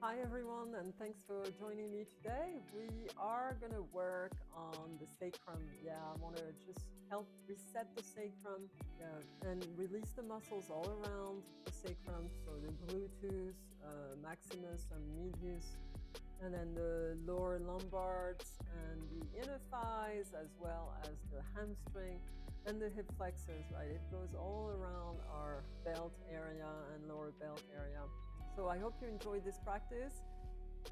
Hi everyone, and thanks for joining me today. We are going to work on the sacrum. I want to just help reset the sacrum and release the muscles all around the sacrum. So the gluteus, maximus and medius, and then the lower lumbars and the inner thighs, as well as the hamstring and the hip flexors, right? It goes all around our belt area and lower belt area. So I hope you enjoyed this practice,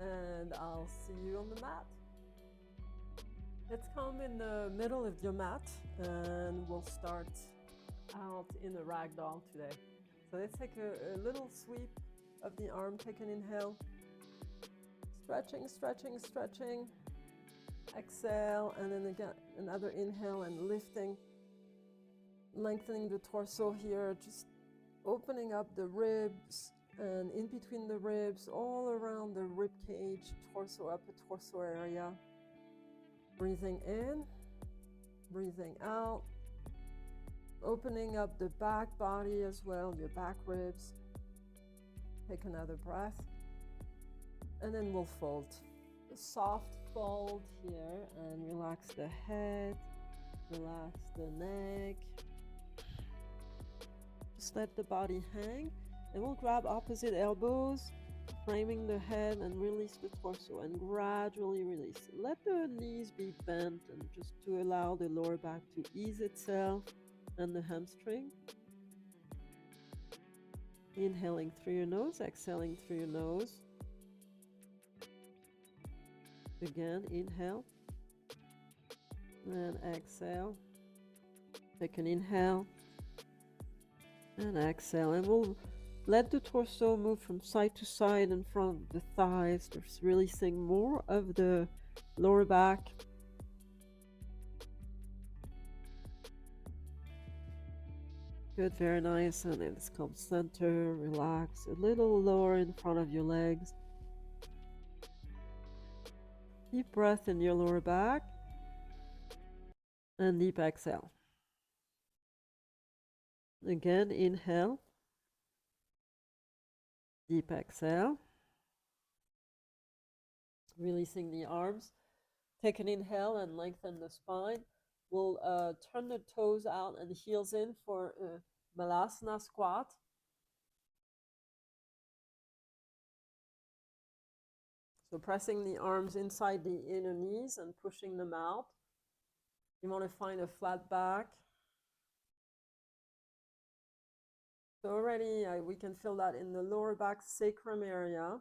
and I'll see you on the mat. Let's come in the middle of your mat, and we'll start out in a ragdoll today. So let's take a little sweep of the arm. Take an inhale. Stretching, stretching, stretching. Exhale, and then again another inhale and lifting, lengthening the torso here, just opening up the ribs and in between the ribs, all around the rib cage, torso, upper torso area. Breathing in, breathing out, opening up the back body as well, your back ribs. Take another breath, and then we'll fold. A soft fold here, and relax the head, relax the neck. Just let the body hang. And we'll grab opposite elbows, framing the head, and release the torso and gradually release. Let the knees be bent and just to allow the lower back to ease itself and the hamstring. Inhaling through your nose, exhaling through your nose. Again, inhale and exhale. Take an inhale and exhale, and we'll let the torso move from side to side and from the thighs, just releasing more of the lower back. Good, very nice. And then let's come center, relax a little lower in front of your legs. Deep breath in your lower back and deep exhale. Again, inhale. Deep exhale. Releasing the arms. Take an inhale and lengthen the spine. We'll turn the toes out and heels in for a Balasana squat. So pressing the arms inside the inner knees and pushing them out. You want to find a flat back. So already we can feel that in the lower back sacrum area.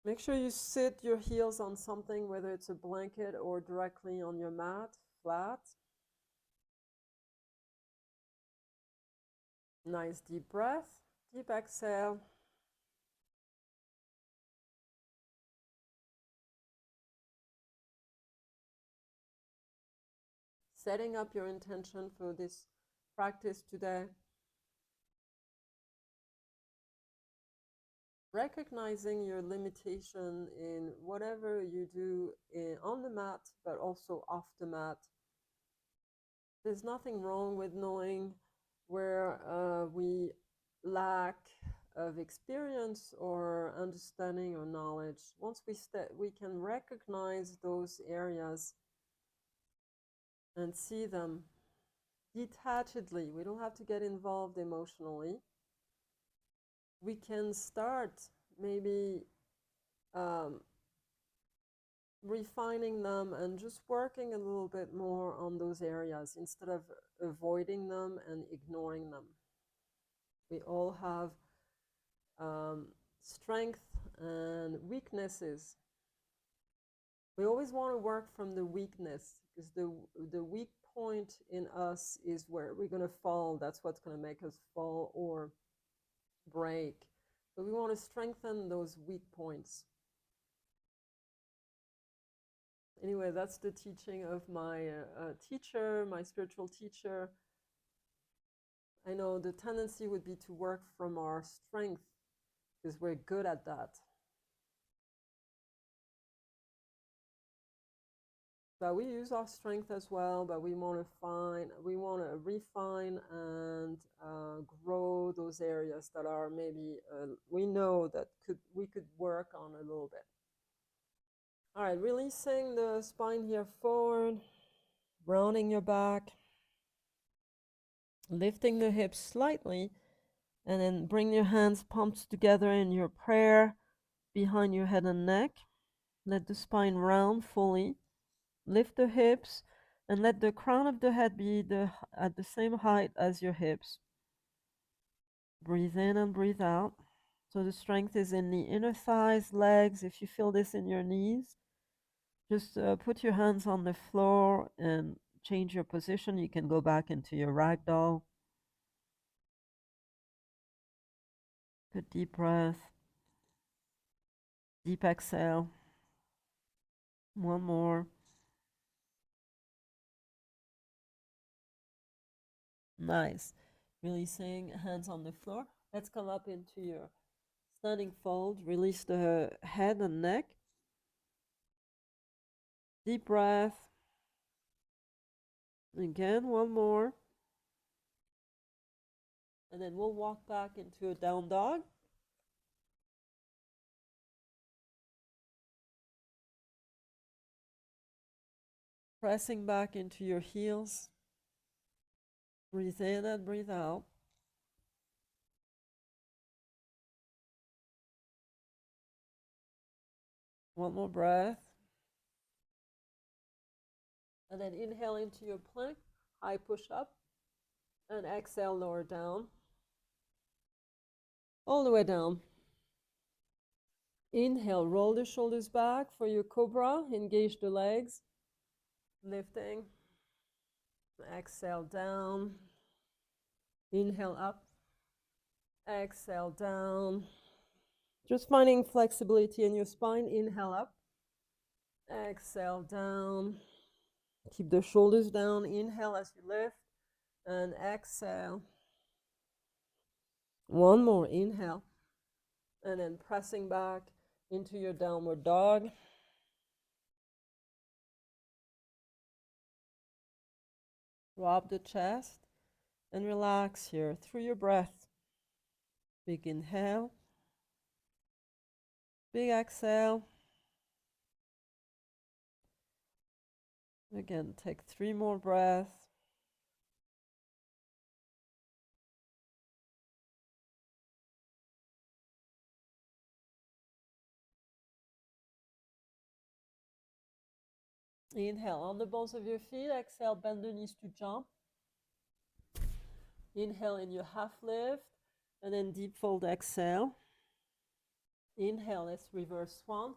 Make sure you sit your heels on something, whether it's a blanket or directly on your mat, flat. Nice deep breath, deep exhale. Setting up your intention for this practice today. Recognizing your limitation in whatever you do on the mat, but also off the mat. There's nothing wrong with knowing where we lack of experience or understanding or knowledge. Once we can recognize those areas and see them detachedly. We don't have to get involved emotionally. We can start maybe refining them and just working a little bit more on those areas instead of avoiding them and ignoring them. We all have strength and weaknesses. We always want to work from the weakness, because the weak point in us is where we're going to fall. That's what's going to make us fall or break. So we want to strengthen those weak points. Anyway, that's the teaching of my teacher, my spiritual teacher. I know the tendency would be to work from our strength, because we're good at that. But we use our strength as well, but we want to refine and grow those areas that are maybe we know that we could work on a little bit. All right, releasing the spine here forward, rounding your back, lifting the hips slightly, and then bring your hands pumped together in your prayer behind your head and neck. Let the spine round fully. Lift the hips and let the crown of the head be at the same height as your hips. Breathe in and breathe out. So the strength is in the inner thighs, legs. If you feel this in your knees, just put your hands on the floor and change your position. You can go back into your ragdoll. Good deep breath. Deep exhale. One more. Nice. Releasing, hands on the floor. Let's come up into your standing fold. Release the head and neck. Deep breath. Again, one more. And then we'll walk back into a down dog. Pressing back into your heels. Breathe in and breathe out. One more breath. And then inhale into your plank, high push up. And exhale, lower down. All the way down. Inhale, roll the shoulders back for your cobra. Engage the legs. Lifting. Exhale down. Inhale up. Exhale down. Just finding flexibility in your spine. Inhale up. Exhale down. Keep the shoulders down. Inhale as you lift. And exhale. One more. Inhale. And then pressing back into your downward dog. Drop the chest and relax here through your breath. Big inhale. Big exhale. Again, take 3 more breaths. Inhale on the balls of your feet. Exhale, bend the knees to jump. Inhale in your half lift. And then deep fold, exhale. Inhale, let's reverse swan.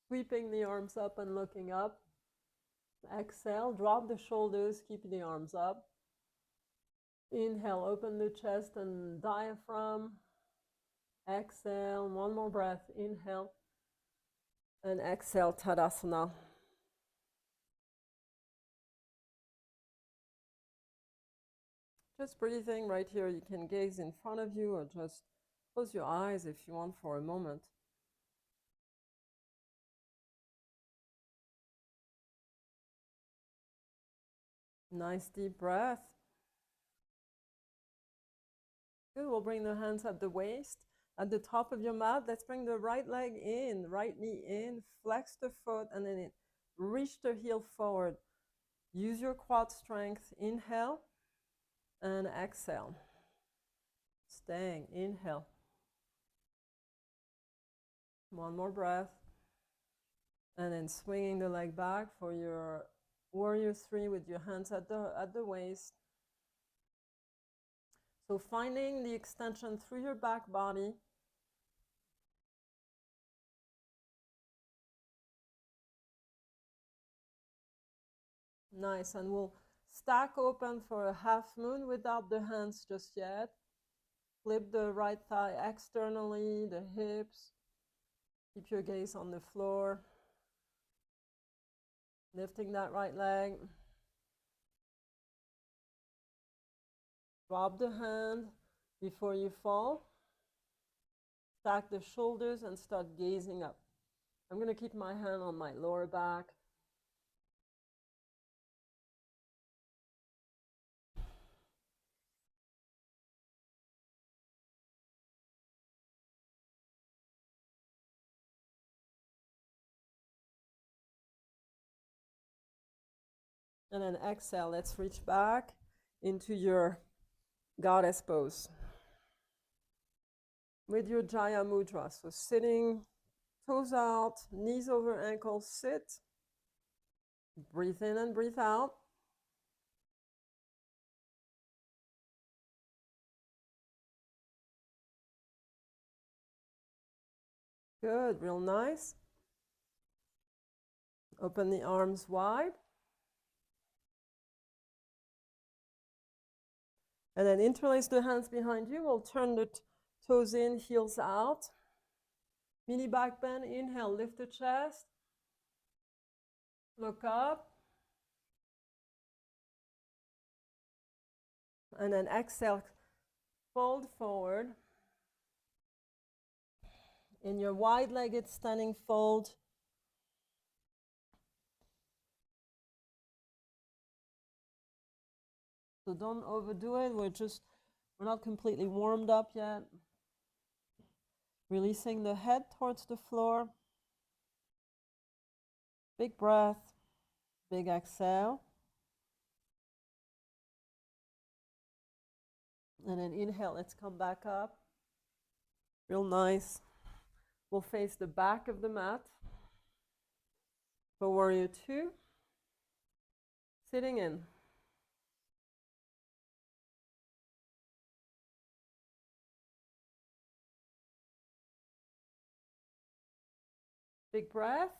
Sweeping the arms up and looking up. Exhale, drop the shoulders, keep the arms up. Inhale, open the chest and diaphragm. Exhale, one more breath. Inhale. And exhale, Tadasana. Just breathing right here. You can gaze in front of you or just close your eyes if you want for a moment. Nice deep breath. Good, we'll bring the hands at the waist. At the top of your mat, let's bring the right leg in, right knee in, flex the foot, and then reach the heel forward. Use your quad strength. Inhale and exhale. Staying. Inhale. One more breath. And then swinging the leg back for your warrior 3 with your hands at the waist. So finding the extension through your back body. Nice, and we'll stack open for a half moon without the hands just yet. Flip the right thigh externally, the hips. Keep your gaze on the floor. Lifting that right leg. Drop the hand before you fall. Stack the shoulders and start gazing up. I'm going to keep my hand on my lower back. And then exhale, let's reach back into your goddess pose. With your Jaya Mudra, so sitting, toes out, knees over ankles, sit. Breathe in and breathe out. Good, real nice. Open the arms wide. And then interlace the hands behind you. We'll turn the toes in, heels out. Mini back bend, inhale, lift the chest. Look up. And then exhale, fold forward. In your wide-legged standing fold, so don't overdo it. We're not completely warmed up yet. Releasing the head towards the floor. Big breath, big exhale. And then inhale, let's come back up. Real nice. We'll face the back of the mat. For warrior two, sitting in. Big breath,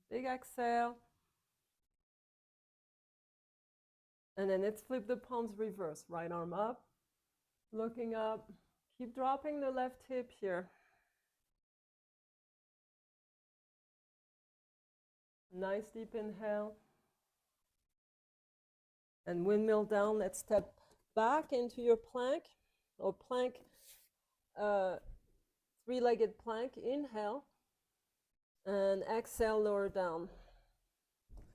big exhale. And then let's flip the palms reverse. Right arm up, looking up. Keep dropping the left hip here. Nice deep inhale. And windmill down. Let's step back into your plank or plank, three-legged plank. Inhale. And exhale, lower down.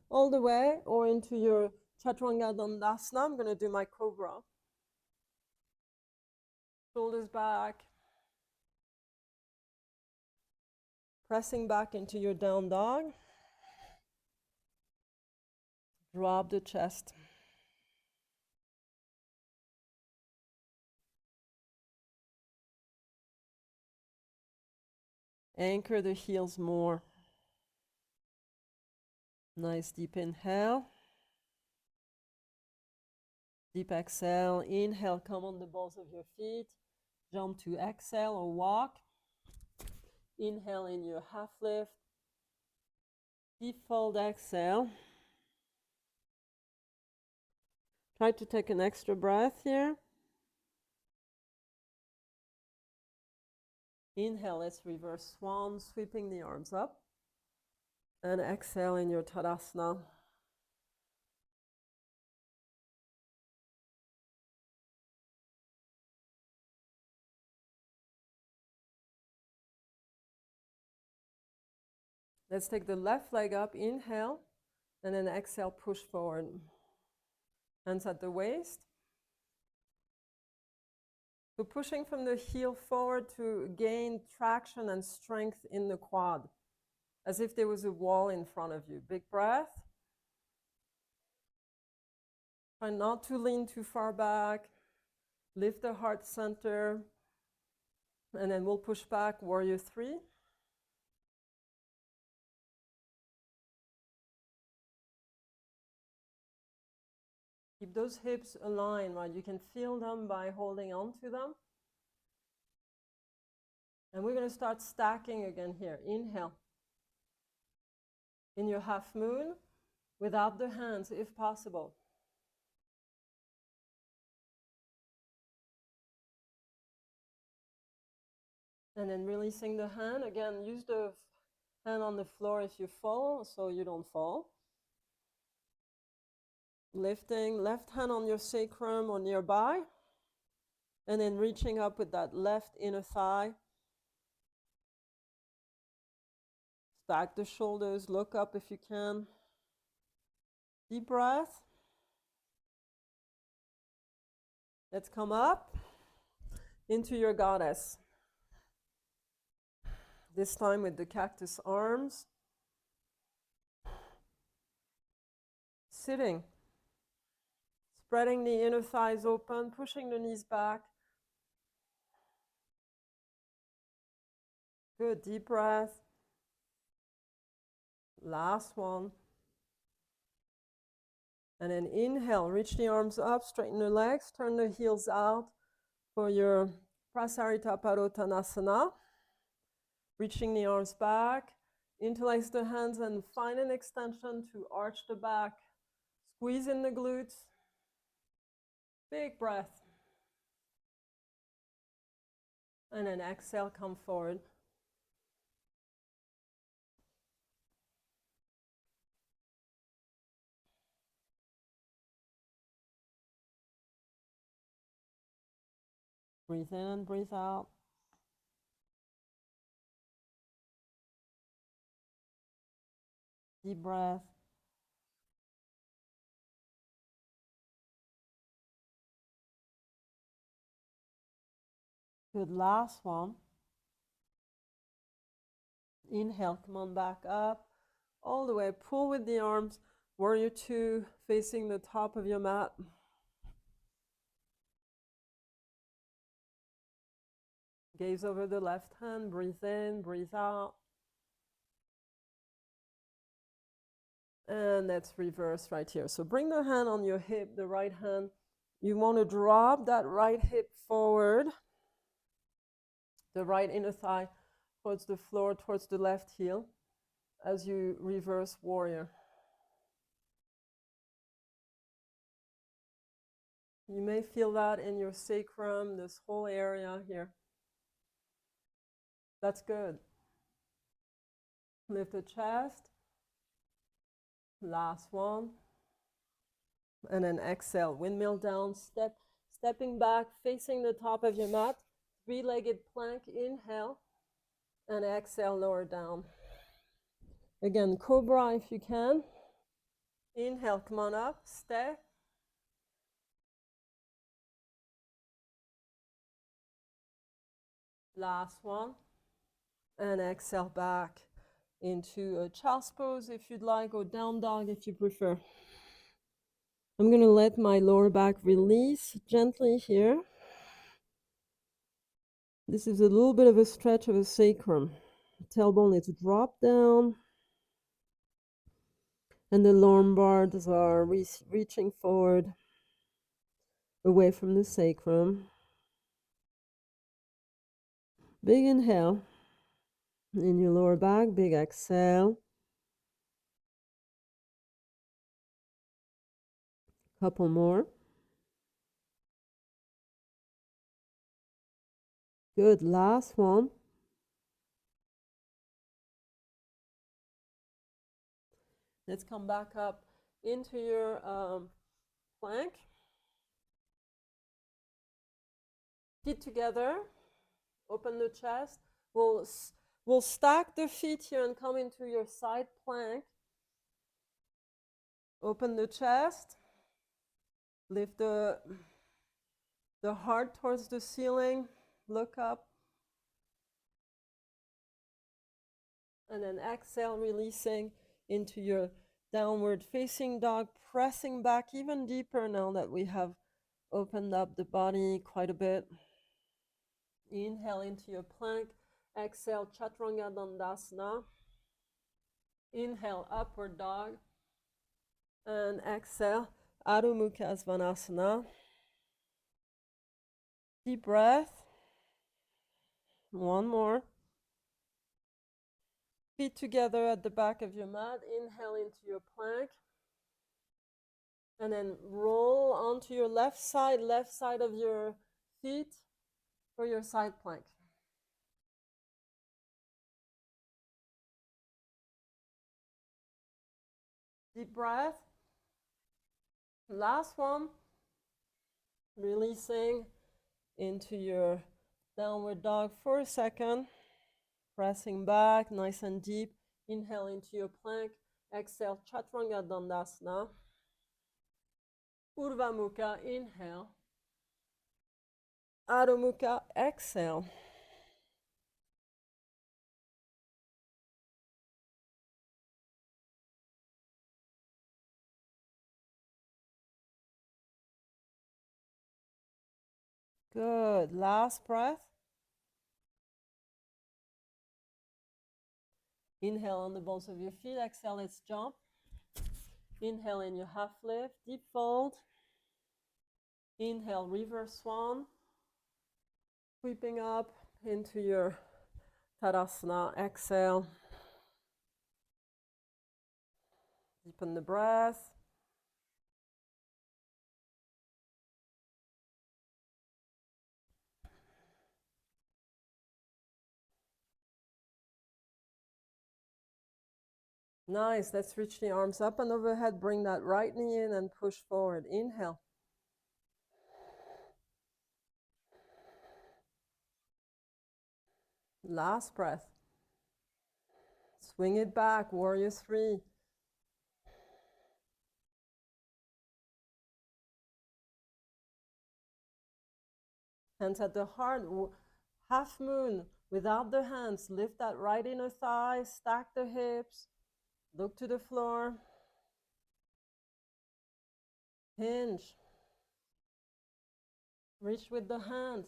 All the way or into your Chaturanga Dandasana. I'm going to do my cobra. Shoulders back. Pressing back into your down dog. Drop the chest. Anchor the heels more. Nice deep inhale. Deep exhale. Inhale, come on the balls of your feet. Jump to exhale or walk. Inhale in your half lift. Deep fold, exhale. Try to take an extra breath here. Inhale, let's reverse swan, sweeping the arms up. And exhale in your Tadasana. Let's take the left leg up, inhale, and then exhale, push forward. Hands at the waist. So pushing from the heel forward to gain traction and strength in the quad, as if there was a wall in front of you. Big breath. Try not to lean too far back. Lift the heart center. And then we'll push back, warrior three. Keep those hips aligned, right? You can feel them by holding on to them. And we're going to start stacking again here. Inhale. In your half moon, without the hands, if possible. And then releasing the hand. Again, use the hand on the floor if you fall, so you don't fall. Lifting, left hand on your sacrum or nearby. And then reaching up with that left inner thigh. Stack the shoulders, look up if you can. Deep breath. Let's come up into your goddess. This time with the cactus arms. sitting. Spreading the inner thighs open, pushing the knees back. Good, deep breath. Last one. And then inhale, reach the arms up, straighten the legs, turn the heels out for your Prasarita Padottanasana. Reaching the arms back, interlace the hands and find an extension to arch the back. Squeeze in the glutes. Big breath. And then exhale, come forward. Breathe in and breathe out. Deep breath. Good, last one. Inhale, come on back up. All the way, pull with the arms. Warrior two, facing the top of your mat. Gaze over the left hand, breathe in, breathe out. And let's reverse right here. So bring the hand on your hip, the right hand. You want to drop that right hip forward. The right inner thigh towards the floor, towards the left heel, as you reverse warrior. You may feel that in your sacrum, this whole area here. That's good. Lift the chest. Last one. And then exhale, windmill down, stepping back, facing the top of your mat. Three-legged plank, inhale. And exhale, lower down. Again, cobra if you can. Inhale, come on up, stay. Last one. And exhale back into a child's pose if you'd like, or down dog if you prefer. I'm going to let my lower back release gently here. This is a little bit of a stretch of a sacrum. Tailbone is drop down. And the lumbars are reaching forward away from the sacrum. Big inhale in your lower back, big exhale. Couple more. Good, last one. Let's come back up into your plank. Feet together, open the chest. We'll stack the feet here and come into your side plank. Open the chest. Lift the heart towards the ceiling. Look up. And then exhale, releasing into your downward facing dog, pressing back even deeper now that we have opened up the body quite a bit. Inhale into your plank. Exhale, Chaturanga Dandasana. Inhale, upward dog. And exhale, Adho Mukha Svanasana. Deep breath. One more. Feet together at the back of your mat. Inhale into your plank. And then roll onto your left side of your feet for your side plank. Deep breath. Last one. Releasing into your downward dog for a second. Pressing back, nice and deep. Inhale into your plank. Exhale, Chaturanga Dandasana. Urdhva Mukha, inhale. Adho Mukha, exhale. Good. Last breath. Inhale on the balls of your feet. Exhale, let's jump. Inhale in your half lift, deep fold. Inhale, reverse swan. Sweeping up into your Tadasana. Exhale. Deepen the breath. Nice. Let's reach the arms up and overhead. Bring that right knee in and push forward. Inhale. Last breath. Swing it back. Warrior 3. Hands at the heart. Half moon without the hands. Lift that right inner thigh. Stack the hips. Look to the floor. Hinge. Reach with the hand.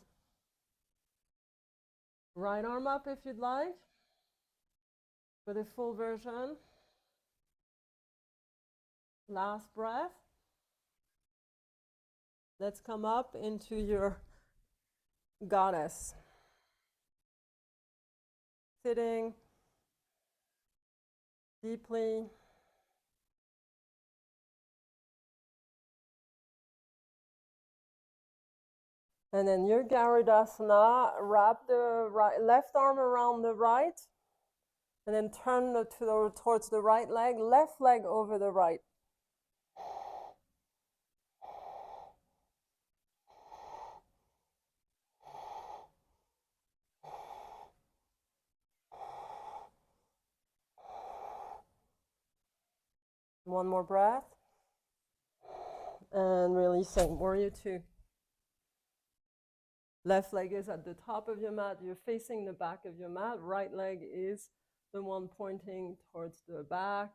Right arm up if you'd like. For the full version. Last breath. Let's come up into your goddess. Sitting deeply. And then your Garudasana, wrap the left arm around the right, and then turn towards the right leg, left leg over the right. One more breath. And releasing, warrior 2. Left leg is at the top of your mat. You're facing the back of your mat. Right leg is the one pointing towards the back.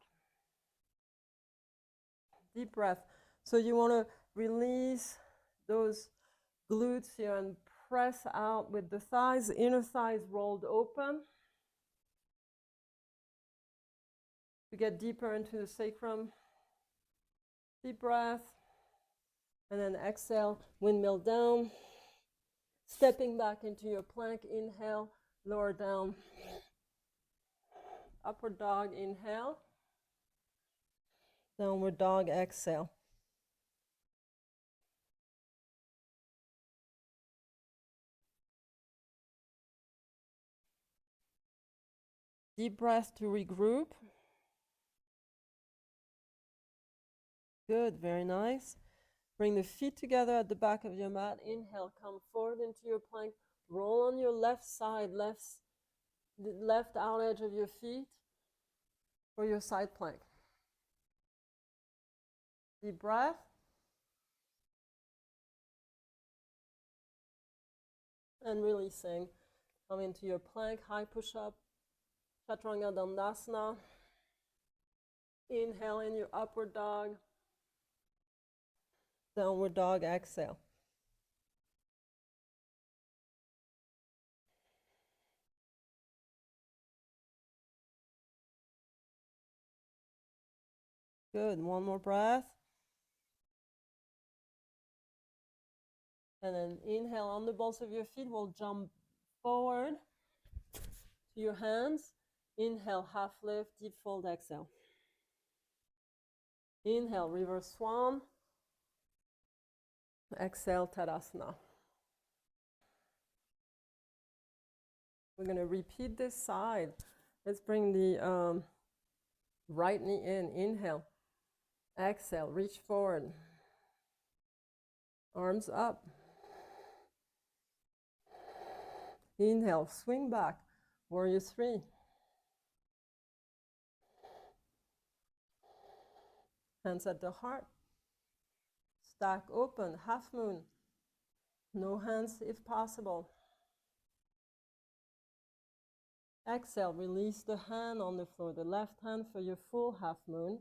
Deep breath. So you want to release those glutes here and press out with the thighs, inner thighs rolled open. To get deeper into the sacrum. Deep breath. And then exhale, windmill down. Stepping back into your plank, inhale, lower down. Upward dog, inhale. Downward dog, exhale. Deep breath to regroup. Good, very nice. Bring the feet together at the back of your mat. Inhale, come forward into your plank. Roll on your left side, left out edge of your feet for your side plank. Deep breath. And releasing. Come into your plank, high push-up, Chaturanga Dandasana. Inhale in your upward dog. Downward dog, exhale. Good, one more breath. And then inhale on the balls of your feet. We'll jump forward to your hands. Inhale, half lift, deep fold, exhale. Inhale, reverse swan. Exhale, Tadasana. We're going to repeat this side. Let's bring the right knee in. Inhale. Exhale, reach forward. Arms up. Inhale, swing back. Warrior 3. Hands at the heart. Stack open, half moon. No hands if possible. Exhale, release the hand on the floor, the left hand for your full half moon.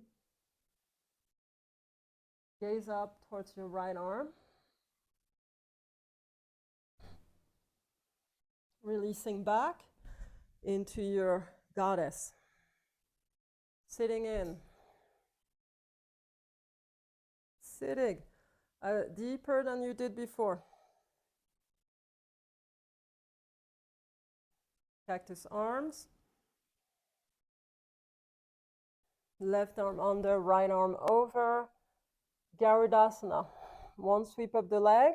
Gaze up towards your right arm. releasing back into your goddess. Sitting in. Sitting deeper than you did before. Cactus arms. Left arm under, right arm over. Garudasana. One sweep of the leg.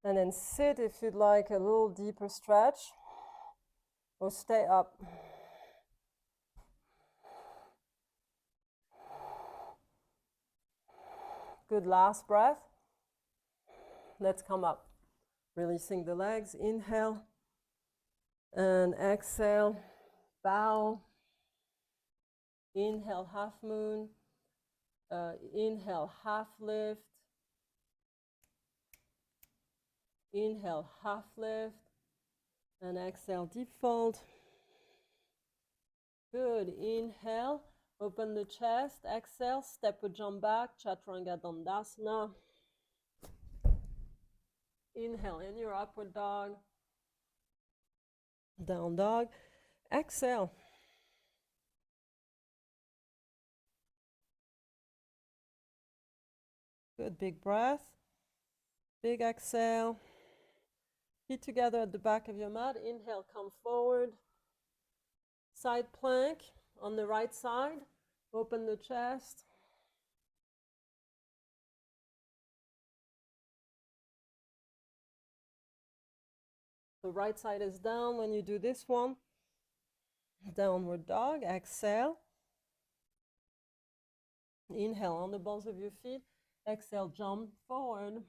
And then sit if you'd like a little deeper stretch. Or stay up. Good, last breath. Let's come up. Releasing the legs. Inhale. And exhale. Bow. Inhale, half moon. Inhale, half lift. Inhale, half lift. And exhale, deep fold. Good. Inhale, open the chest. Exhale, step or jump back. Chaturanga Dandasana. Inhale in your upward dog. Down dog. Exhale. Good. Big breath. Big exhale. Feet together at the back of your mat. Inhale, come forward. Side plank on the right side. Open the chest. The right side is down when you do this one. Downward dog. Exhale. Inhale on the balls of your feet. Exhale, jump forward.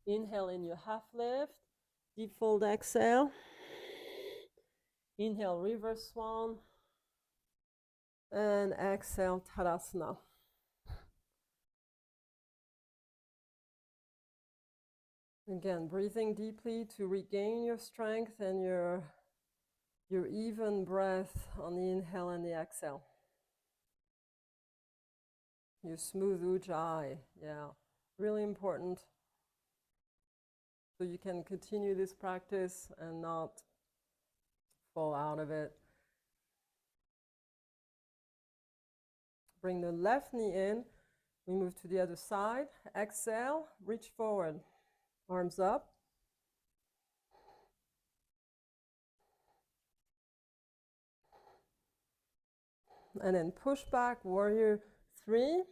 Inhale in your half lift. Deep fold, exhale. Inhale, reverse swan. And exhale, Tadasana. Again, breathing deeply to regain your strength and your even breath on the inhale and the exhale. Your smooth Ujjayi, yeah, really important. So you can continue this practice and not fall out of it. Bring the left knee in. We move to the other side. Exhale, reach forward. Arms up. And then push back, warrior 3.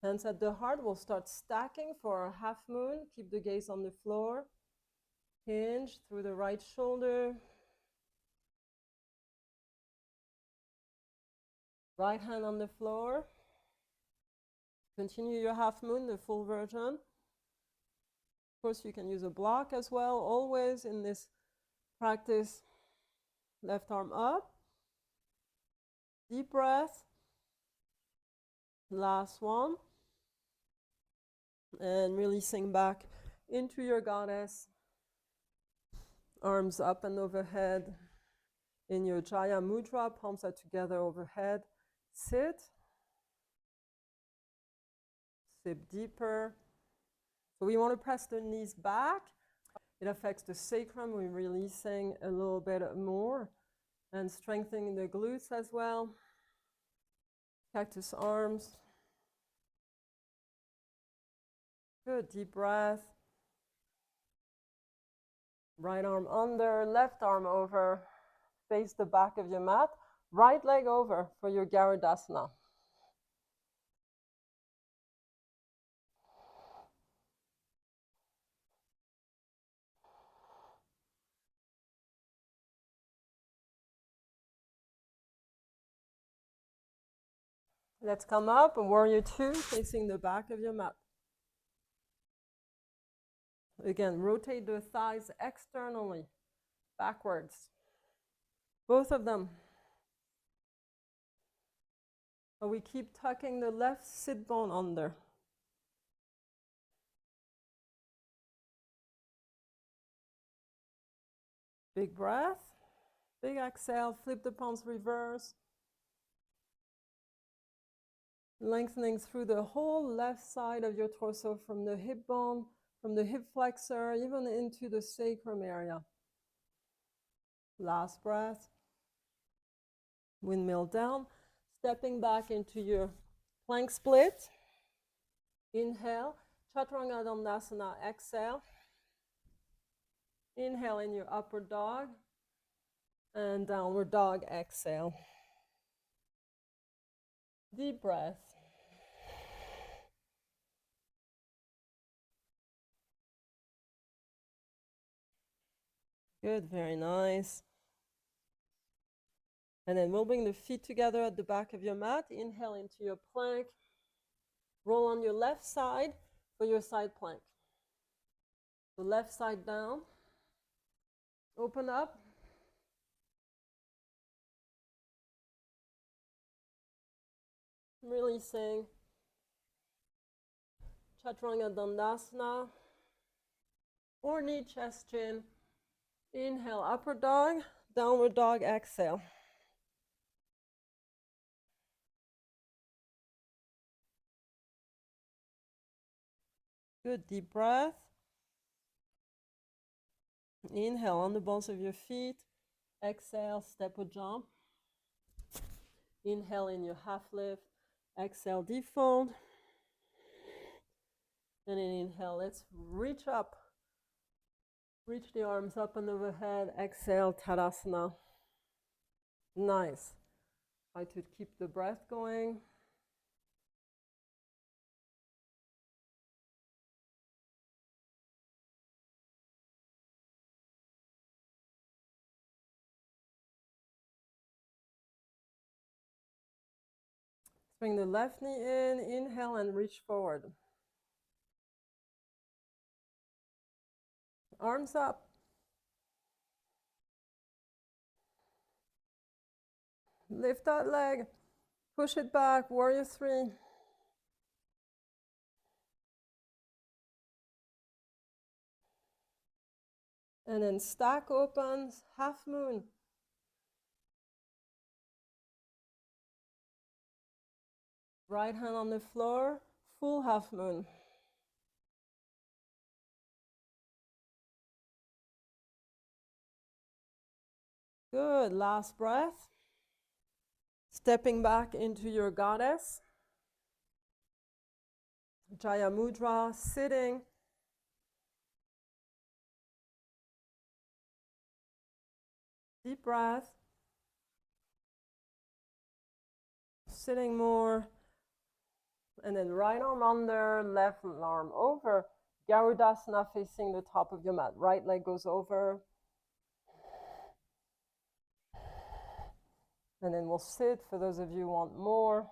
Hands at the heart. We'll start stacking for a half moon. Keep the gaze on the floor. Hinge through the right shoulder. Right hand on the floor. Continue your half moon, the full version. Of course, you can use a block as well. Always in this practice, left arm up. Deep breath. Last one. And releasing back into your goddess. Arms up and overhead. In your Jaya Mudra, palms are together overhead. Sit. Sit deeper. So we want to press the knees back. It affects the sacrum. We're releasing a little bit more and strengthening the glutes as well. Cactus arms. Good, deep breath. Right arm under, left arm over. Face the back of your mat. Right leg over for your Garudasana. Let's come up, and warrior 2, facing the back of your mat. Again, rotate the thighs externally, backwards. Both of them. But we keep tucking the left sit bone under. Big breath, big exhale, flip the palms reverse. Lengthening through the whole left side of your torso, from the hip bone, from the hip flexor, even into the sacrum area. Last breath. Windmill down. Stepping back into your plank split. Inhale. Chaturanga Dandasana. Exhale. Inhale in your upward dog. And downward dog. Exhale. Deep breath. Good, very nice. And then we'll bring the feet together at the back of your mat. Inhale into your plank. Roll on your left side for your side plank. The left side down. Open up. Releasing. Chaturanga Dandasana. Or knee, chest, chin. Inhale, upward dog. Downward dog, exhale. Good, deep breath. Inhale on the balls of your feet. Exhale, step or jump. Inhale in your half lift. Exhale, defold. And then inhale, let's reach up. Reach the arms up and overhead. Exhale, Tadasana. Nice. Try to keep the breath going. Bring the left knee in. Inhale and reach forward. Arms up. Lift that leg. Push it back. Warrior 3. And then stack opens. Half moon. Right hand on the floor. Full half moon. Good. Last breath. Stepping back into your goddess. Jaya Mudra, sitting. Deep breath. Sitting more. And then right arm under, left arm over. Garudasana facing the top of your mat. Right leg goes over. And then we'll sit for those of you who want more.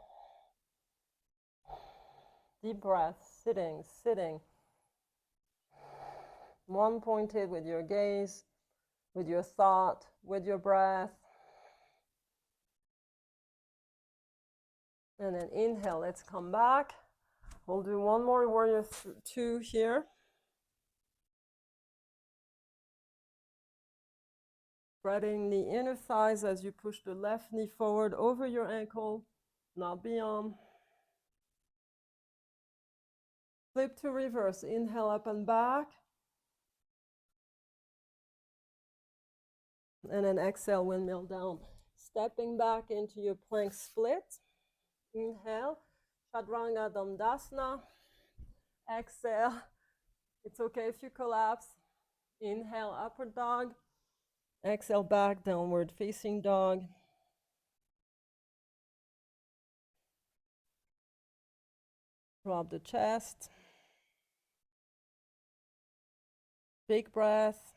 Deep breath, sitting, sitting. One pointed with your gaze, with your thought, with your breath. And then inhale, let's come back. We'll do one more warrior 2 here. Spreading the inner thighs as you push the left knee forward over your ankle, not beyond. Flip to reverse. Inhale up and back. And then exhale, windmill down. Stepping back into your plank split. Inhale, Chaturanga Dandasana. Exhale. It's okay if you collapse. Inhale, upward dog. Exhale, back, downward facing dog. Drop the chest. Big breath.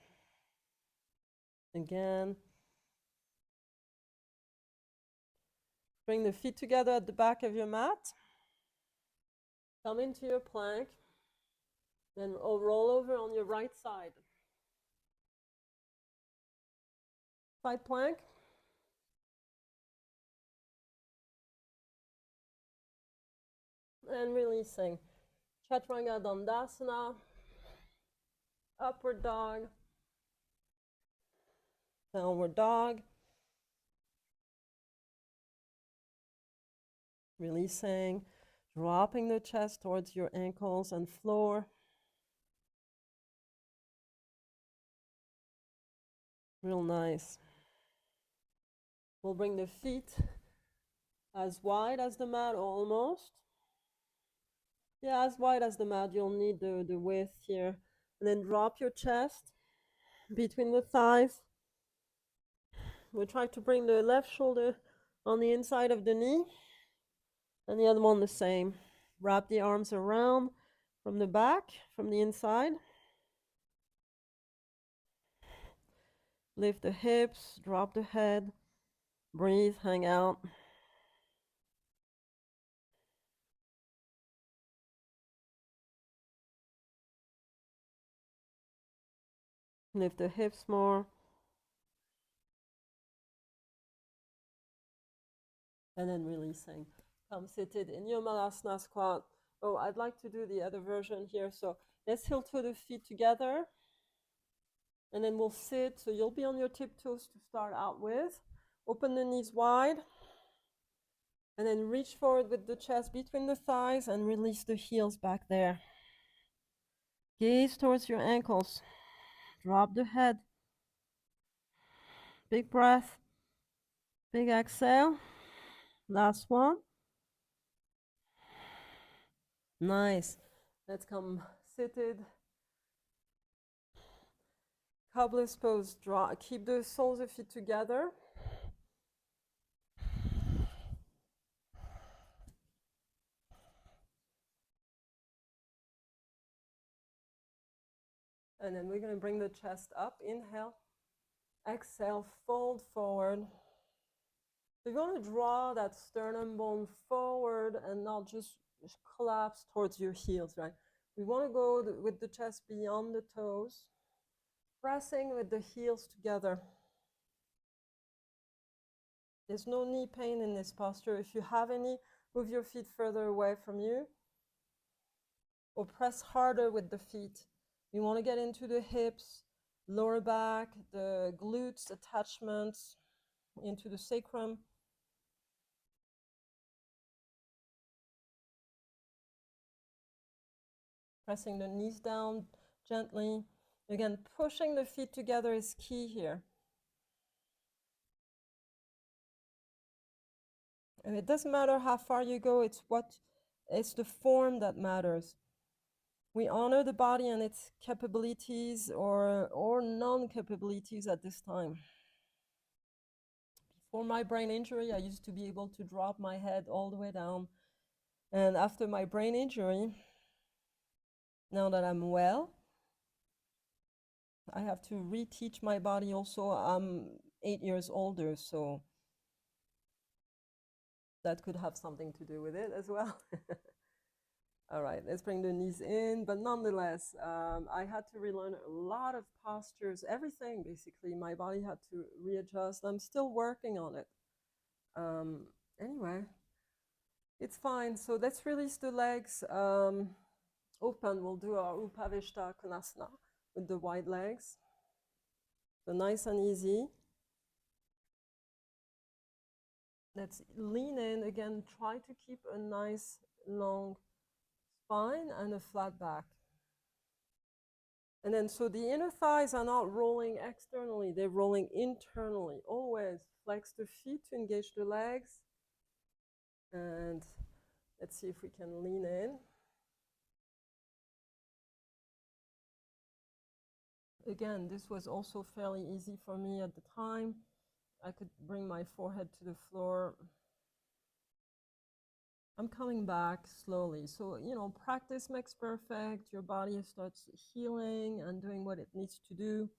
Again. Bring the feet together at the back of your mat. Come into your plank. Then roll over on your right side. Side plank. And releasing. Chaturanga Dandasana. Upward dog. Downward dog. Releasing. Dropping the chest towards your ankles and floor. Real nice. We'll bring the feet as wide as the mat, almost. Yeah, as wide as the mat. You'll need the width here. And then drop your chest between the thighs. We'll try to bring the left shoulder on the inside of the knee. And the other one the same. Wrap the arms around from the back, from the inside. Lift the hips, drop the head. Breathe, hang out. Lift the hips more. And then releasing. Come seated in your Balasana squat. Oh, I'd like to do the other version here. So let's heel toe the feet together. And then we'll sit. So you'll be on your tiptoes to start out with. Open the knees wide. And then reach forward with the chest between the thighs and release the heels back there. Gaze towards your ankles. Drop the head. Big breath. Big exhale. Last one. Nice. Let's come seated. Cobbler's pose. Keep the soles of feet together. And then we're going to bring the chest up. Inhale. Exhale. Fold forward. So you want to draw that sternum bone forward and not just collapse towards your heels, right? We want to go with the chest beyond the toes, pressing with the heels together. There's no knee pain in this posture. If you have any, move your feet further away from you or press harder with the feet. You want to get into the hips, lower back, the glutes, attachments, into the sacrum. Pressing the knees down gently. Again, pushing the feet together is key here. And it doesn't matter how far you go, it's the form that matters. We honor the body and its capabilities or non-capabilities at this time. Before my brain injury, I used to be able to drop my head all the way down. And after my brain injury, now that I'm well, I have to reteach my body also. I'm 8 years older, so that could have something to do with it as well. All right, let's bring the knees in. But nonetheless, I had to relearn a lot of postures, everything basically. My body had to readjust. I'm still working on it. Anyway, it's fine. So let's release the legs open. We'll do our Upavishta Konasana with the wide legs. So nice and easy. Let's lean in again. Try to keep a nice long spine and a flat back. And then so the inner thighs are not rolling externally, they're rolling internally. Always flex the feet to engage the legs. And let's see if we can lean in. Again, this was also fairly easy for me at the time. I could bring my forehead to the floor. I'm coming back slowly. So, you know, practice makes perfect. Your body starts healing and doing what it needs to do.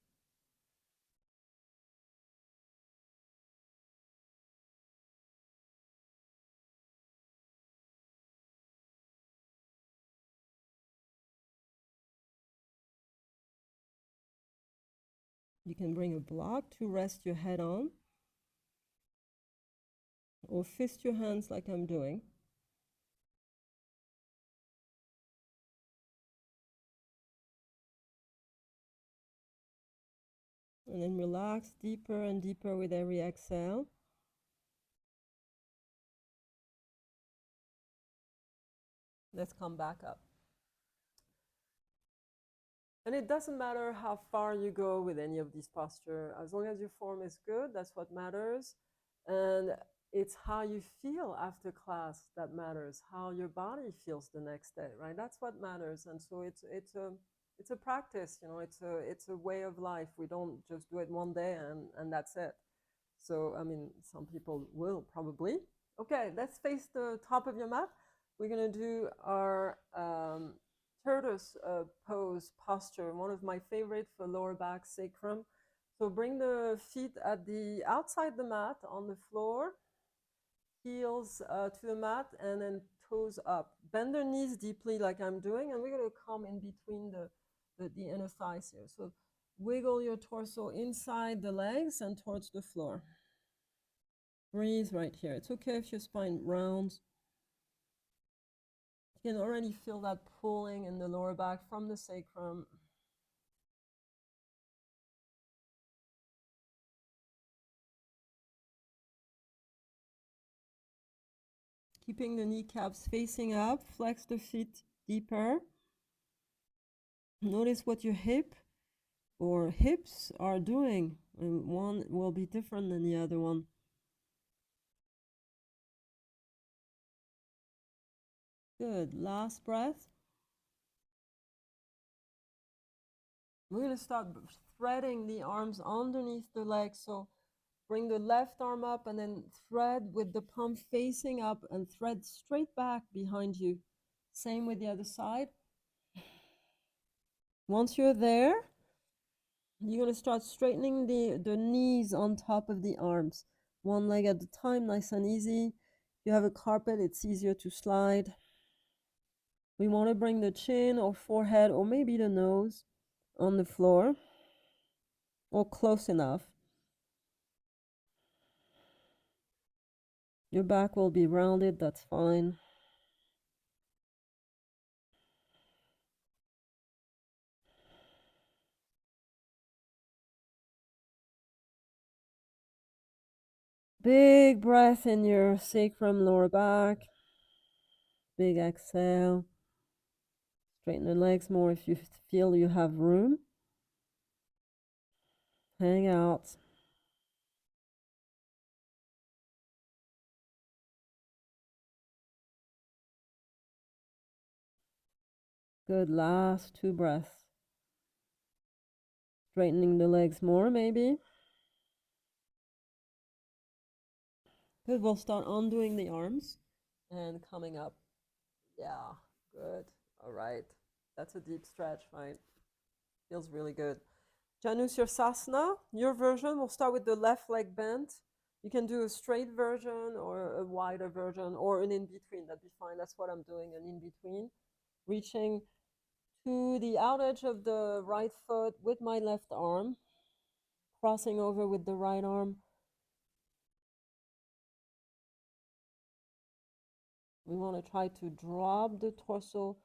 You can bring a block to rest your head on, or fist your hands like I'm doing. And then relax deeper and deeper with every exhale. Let's come back up. And it doesn't matter how far you go with any of these postures. As long as your form is good, that's what matters. And it's how you feel after class that matters, how your body feels the next day, right? That's what matters. And so it's a practice, you know, it's a way of life. We don't just do it one day and that's it. So, I mean, some people will probably. Okay, let's face the top of your mat. We're going to do our tortoise pose posture, one of my favorite for lower back, sacrum. So bring the feet at the outside the mat on the floor, heels to the mat, and then toes up. Bend the knees deeply like I'm doing, and we're going to come in between the inner thighs here. So wiggle your torso inside the legs and towards the floor. Breathe right here. It's okay if your spine rounds. You can already feel that pulling in the lower back from the sacrum. Keeping the kneecaps facing up, flex the feet deeper. Notice what your hip or hips are doing. And one will be different than the other one. Good. Last breath. We're going to start threading the arms underneath the legs. So bring the left arm up and then thread with the palm facing up and thread straight back behind you. Same with the other side. Once you're there, you're going to start straightening the knees on top of the arms. One leg at a time, nice and easy. If you have a carpet, it's easier to slide. We want to bring the chin or forehead or maybe the nose on the floor or close enough. Your back will be rounded, that's fine. Big breath in your sacrum, lower back. Big exhale. Straighten the legs more if you feel you have room. Hang out. Good, last 2 breaths. Straightening the legs more, maybe. Good, we'll start undoing the arms and coming up. Yeah, good. All right. That's a deep stretch, right? Feels really good. Janusasana, your version, we'll start with the left leg bent. You can do a straight version or a wider version or an in-between. That'd be fine. That's what I'm doing, an in-between. Reaching to the out edge of the right foot with my left arm. Crossing over with the right arm. We want to try to drop the torso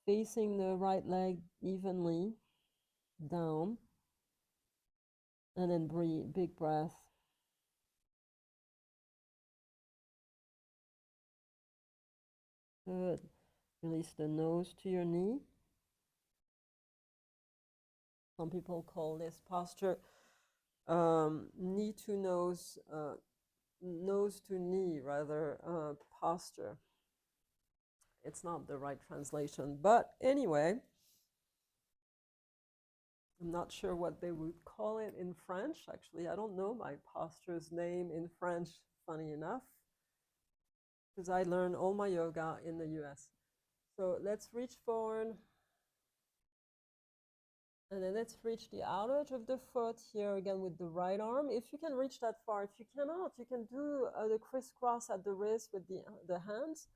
facing the right leg evenly down. And then breathe, big breath. Good. Release the nose to your knee. Some people call this posture knee to nose, nose to knee rather, posture. It's not the right translation, but anyway, I'm not sure what they would call it in French. Actually, I don't know my posture's name in French, funny enough, because I learned all my yoga in the US. So let's reach forward. And then let's reach the outer edge of the foot here again with the right arm. If you can reach that far, if you cannot, you can do the crisscross at the wrist with the hands.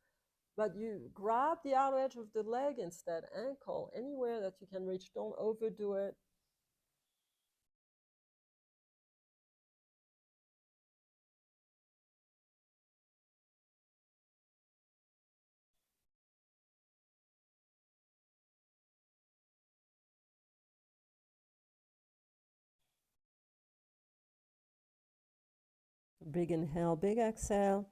But you grab the outer edge of the leg instead, ankle, anywhere that you can reach. Don't overdo it. Big inhale, big exhale.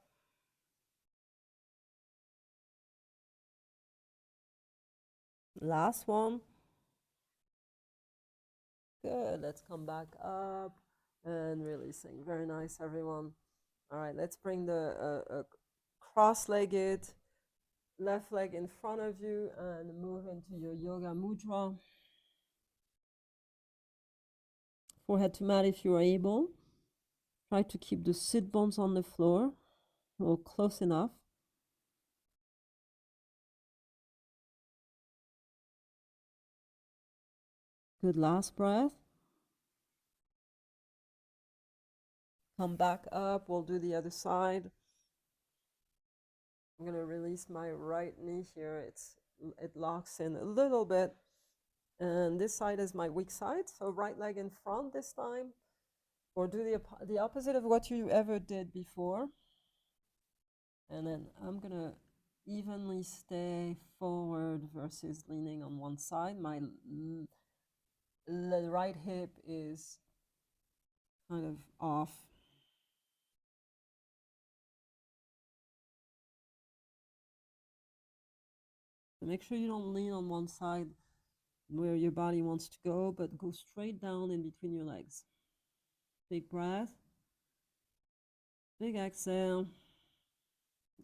Last one. Good. Let's come back up and releasing. Very nice, everyone. All right, let's bring the cross-legged left leg in front of you and move into your yoga mudra. Forehead to mat if you are able. Try to keep the sit bones on the floor or close enough. Good, last breath. Come back up. We'll do the other side. I'm going to release my right knee here. It locks in a little bit. And this side is my weak side. So right leg in front this time. Or do the opposite of what you ever did before. And then I'm going to evenly stay forward versus leaning on one side. My right hip is kind of off. So make sure you don't lean on one side where your body wants to go, but go straight down in between your legs. Big breath. Big exhale.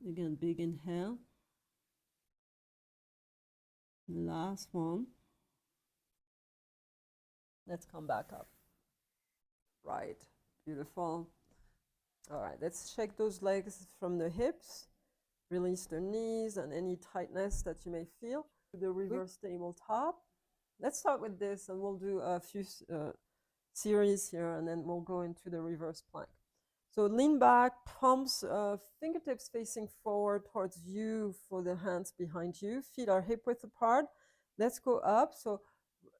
Again, big inhale. Last one. Let's come back up. Right. Beautiful. All right, let's shake those legs from the hips. Release the knees and any tightness that you may feel. The reverse tabletop. Let's start with this and we'll do a few series here and then we'll go into the reverse plank. So lean back, palms, fingertips facing forward towards you for the hands behind you. Feet are hip width apart. Let's go up. So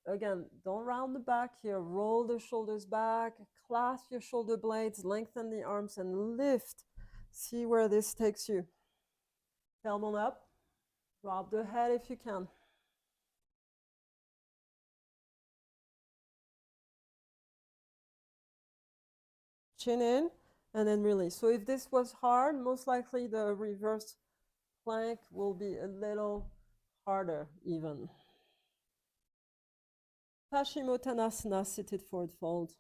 again, don't round the back here. Roll the shoulders back, clasp your shoulder blades, lengthen the arms and lift. See where this takes you. Tailbone up. Drop the head if you can. Chin in and then release. So if this was hard, most likely the reverse plank will be a little harder even. Paschimottanasana, seated forward fold.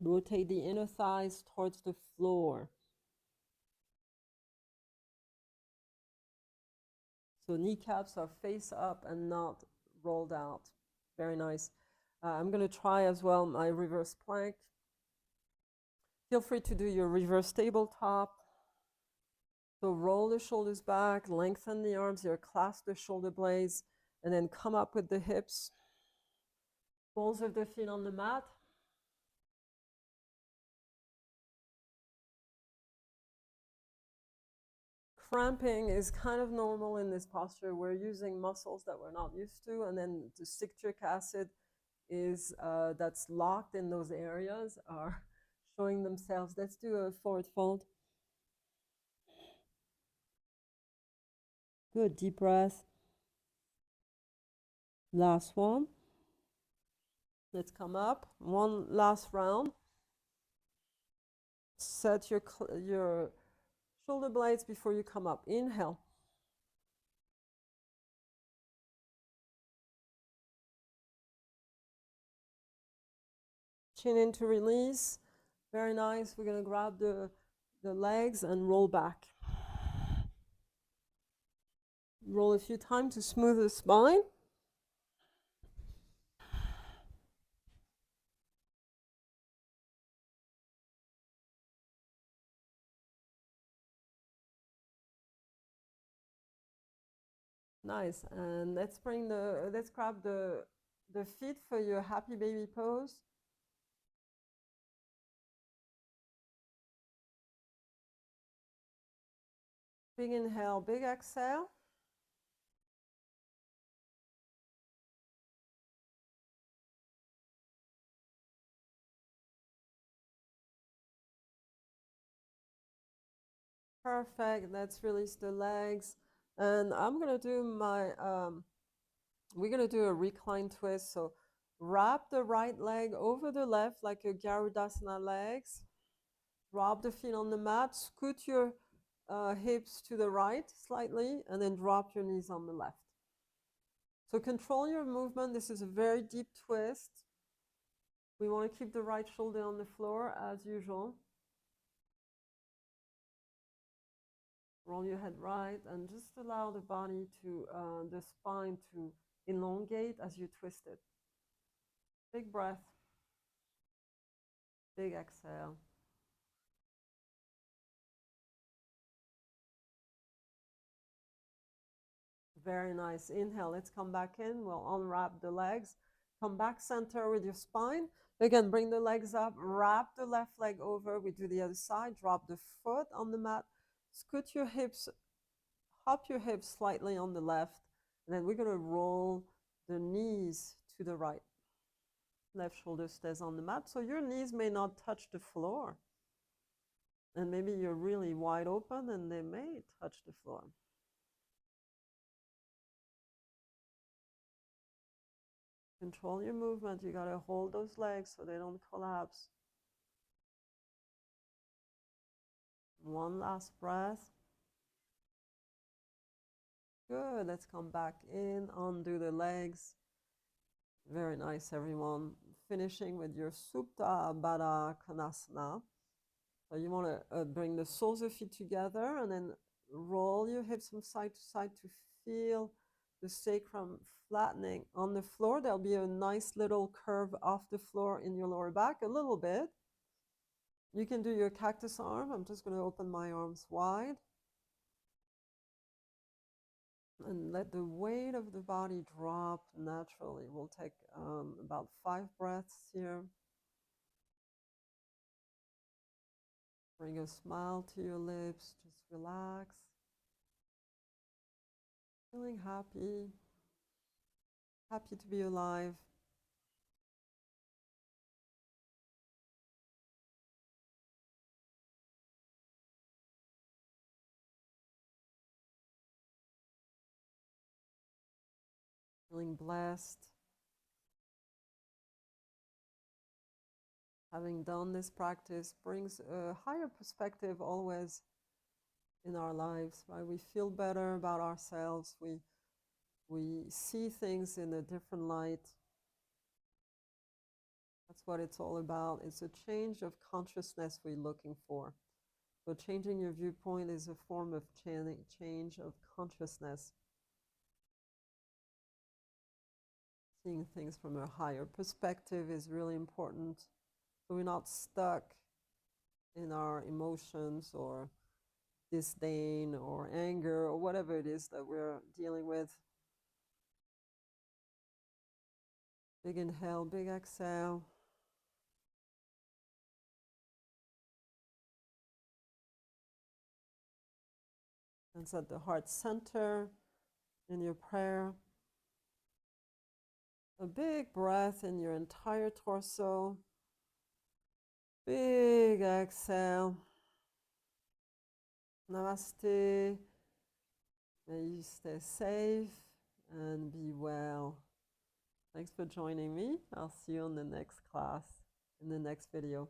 Rotate the inner thighs towards the floor. So kneecaps are face up and not rolled out. Very nice. I'm going to try as well my reverse plank. Feel free to do your reverse tabletop. So roll the shoulders back, lengthen the arms here, clasp the shoulder blades, and then come up with the hips. Balls of the feet on the mat. Cramping is kind of normal in this posture. We're using muscles that we're not used to, and then the citric acid is that's locked in those areas are showing themselves. Let's do a forward fold. Good, deep breath. Last one. Let's come up. One last round. Set your shoulder blades before you come up. Inhale. Chin in to release. Very nice. We're going to grab the legs and roll back. Roll a few times to smooth the spine. Nice. And let's grab the feet for your happy baby pose. Big inhale, big exhale. Perfect. Let's release the legs. And I'm going to do we're going to do a recline twist. So wrap the right leg over the left like your Garudasana legs. Drop the feet on the mat. Scoot your hips to the right slightly, and then drop your knees on the left. So control your movement. This is a very deep twist. We want to keep the right shoulder on the floor as usual. Roll your head right and just allow the body to, the spine to elongate as you twist it. Big breath. Big exhale. Very nice. Inhale. Let's come back in. We'll unwrap the legs. Come back center with your spine. Again, bring the legs up. Wrap the left leg over. We do the other side. Drop the foot on the mat. Scoot your hips. Hop your hips slightly on the left. And then we're going to roll the knees to the right. Left shoulder stays on the mat. So your knees may not touch the floor. And maybe you're really wide open and they may touch the floor. Control your movement. You got to hold those legs so they don't collapse. One last breath. Good. Let's come back in. Undo the legs. Very nice, everyone. Finishing with your Supta, Badha, Konasana. So you want to bring the soles of feet together and then roll your hips from side to side to feel the sacrum flattening on the floor. There'll be a nice little curve off the floor in your lower back, a little bit. You can do your cactus arm. I'm just going to open my arms wide. And let the weight of the body drop naturally. We'll take about 5 breaths here. Bring a smile to your lips. Just relax. Feeling happy. Happy to be alive. Feeling blessed. Having done this practice brings a higher perspective always in our lives, right? We feel better about ourselves. We see things in a different light. That's what it's all about. It's a change of consciousness we're looking for. So changing your viewpoint is a form of change of consciousness. Seeing things from a higher perspective is really important. So we're not stuck in our emotions or disdain or anger or whatever it is that we're dealing with. Big inhale, big exhale. And set the heart center in your prayer. A big breath in your entire torso. Big exhale. Namaste. May you stay safe and be well. Thanks for joining me. I'll see you in the next class, in the next video.